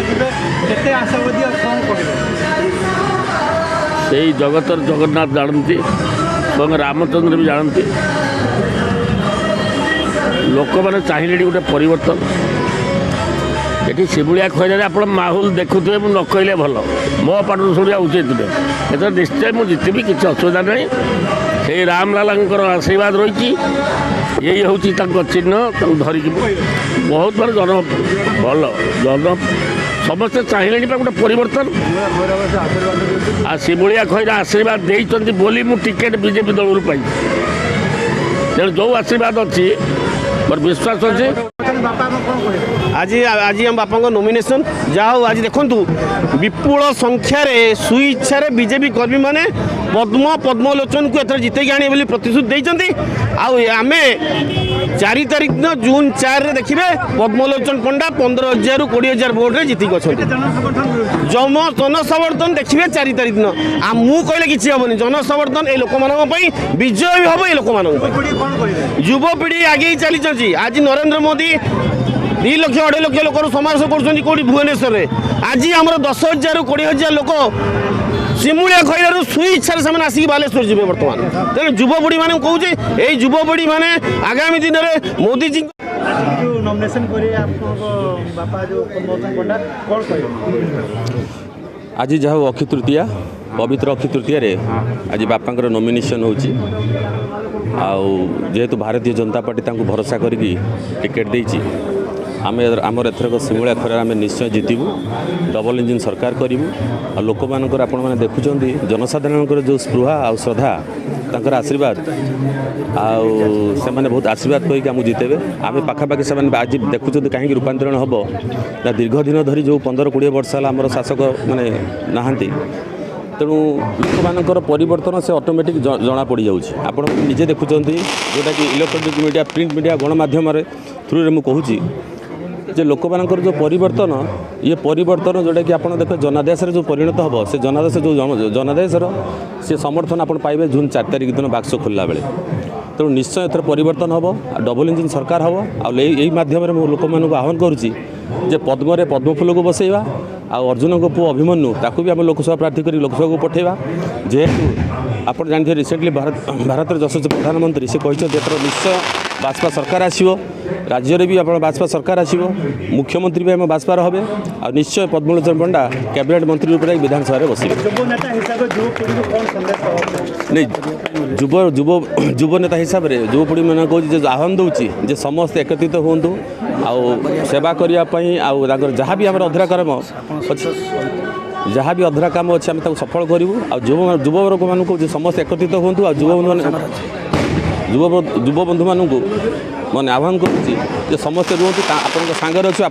ଯିବେ କେତେ ଆଶାବାଦୀ ଆଉ କ'ଣ କହିବେ? ସେଇ ଜଗତର ଜଗନ୍ନାଥ ଜାଣନ୍ତି ଏବଂ ରାମଚନ୍ଦ୍ର ବି ଜାଣନ୍ତି। ଲୋକମାନେ ଚାହିଁଲେଣି ଗୋଟେ ପରିବର୍ତ୍ତନ। ଏଠି ଶିବୁଳିଆ ଖଇରାରେ ଆପଣ ମାହୁଲ ଦେଖୁଥିବେ, ମୁଁ ନ କହିଲେ ଭଲ, ମୋ ପାଟରୁ ଶୁଣିବା ଉଚିତ ନୁହେଁ। ଏଥର ନିଶ୍ଚୟ ମୁଁ ଜିତିବି, କିଛି ଅସୁବିଧା ନାହିଁ। ସେଇ ରାମଲାଲାଙ୍କର ଆଶୀର୍ବାଦ ରହିଛି, ଏଇ ହେଉଛି ତାଙ୍କ ଚିହ୍ନ, ତାଙ୍କୁ ଧରିକି ବହୁତ ମାନେ ଭଲ ସମସ୍ତେ ଚାହିଁଲେଣି ପାଇଁ ଗୋଟେ ପରିବର୍ତ୍ତନ। ଆଉ ଶିବୁଳିଆ ଖଇରା ଆଶୀର୍ବାଦ ଦେଇଛନ୍ତି ବୋଲି ମୁଁ ଟିକେଟ୍ ବିଜେପି ଦଳରୁ ପାଇଛି। ତେଣୁ ଯେଉଁ ଆଶୀର୍ବାଦ ଅଛି ମୋର ବିଶ୍ୱାସ ଅଛି। आज आम बापा नॉमिनेशन जहाँ आज देखु विपुल संख्यार सुइच्छार बीजेपी कर्मी मैंने पद्मलोचन को एथर जितेक आने प्रतिश्रुति देते। आम 4 तारीख दिन जून 4 रे देखिए पद्मलोचन पंडा 15,000 ରୁ 20,000 भोट रे जीतिक अच्छा जनसमर्थन देखिए 4 तारीख दिन। मु कहले कि हेनी जनसमर्थन ये लोक विजय भी हम ये लोक युवपीढ़ी आगे चली। आज नरेंद्र मोदी 2 लाख 2.5 लाख लोक समावेश कर भुवनेश्वर में। आज आम 10,000 ରୁ 20,000 लोक शिमुलिया खैरारू सुइच्छा से आसिक बालेश्वर जी बर्तमान। तेणु युवपीढ़ी मैंने कहूँ ये युवपीढ़ी मैंने आगामी दिन में मोदी जी नॉमिनेशन आज जहाँ अक्षय तृतीया पवित्र अक्षय तृतीया आज बापांकर नॉमिनेशन होची। जेहेतु भारतीय जनता पार्टी भरोसा करके टिकेट देती आमर एथरक शिमुलिया खैरा आम निश्चय जीतबू डबल इंजिन सरकार करूँ। लोक मानकर आपण मैंने देखुं जनसाधारण जो स्पृहा आ श्रद्धा तांकर आशीर्वाद से बहुत आशीर्वाद कहीकि आमको जितेबे। आम पाखापाखि से आज देखुं कहीं रूपांतरण हम ना दीर्घ दिन धरी जो 15-20 वर्ष है आमर शासक माने नहांती। तेणु लोक मानकर परिवर्तन से ऑटोमेटिक जना पड़ जाऊँगी। आपण निजे देखुं जोटा कि इलेक्ट्रोनिक मीडिया प्रिंट मीडिया गणमाध्यम थ्रू रे मुझे जे लोक मानकर जो परिवर्तन ये परिवर्तन जोटा कि आप देख जनादेश जो परिणत हम से जनादेश जो जनादेशर से समर्थन आप पाइबे जून 4 तारीख दिन बाक्स खोलला बेले। तेणु निश्चय एथर परिवर्तन हम डबल इंजिन सरकार हम आई मध्यम लोक मान आह्वान करुच्ची जे पद्मरे पद्मफूल को बसैवा अर्जुन को पुओ अभिमन्यु ताकू भी आम लोकसभा प्रार्थी कर लोकसभा को पठेवा। जेहेतु आप जानते रिसेंटली भारत यशस्वी प्रधानमंत्री से कहते निश्चय बाजपा सरकार आसो राज्य में भी आप बाजपा सरकार आसो मुख्यमंत्री भी आम बाजपार हे आ निश्चय पद्मलोचन पंडा कैबिनेट मंत्री रूप में विधानसभा बसवे। नहीं युव नेता हिसाब से युवपीढ़ी मैंने कहूँ आह्वान दूसरी जे समस्त एकत्रित हूँ सेवा करने जहाँ भी आम अधरा कर्म जहाँ भी अधरा काम अच्छे आम सफल करूँ। युववर्ग मानक समस्त एकत्रित हूँ युव बंधु मानू मैंने आह्वान करुच्ची समस्ते रुहतु आप सागर अच्छे।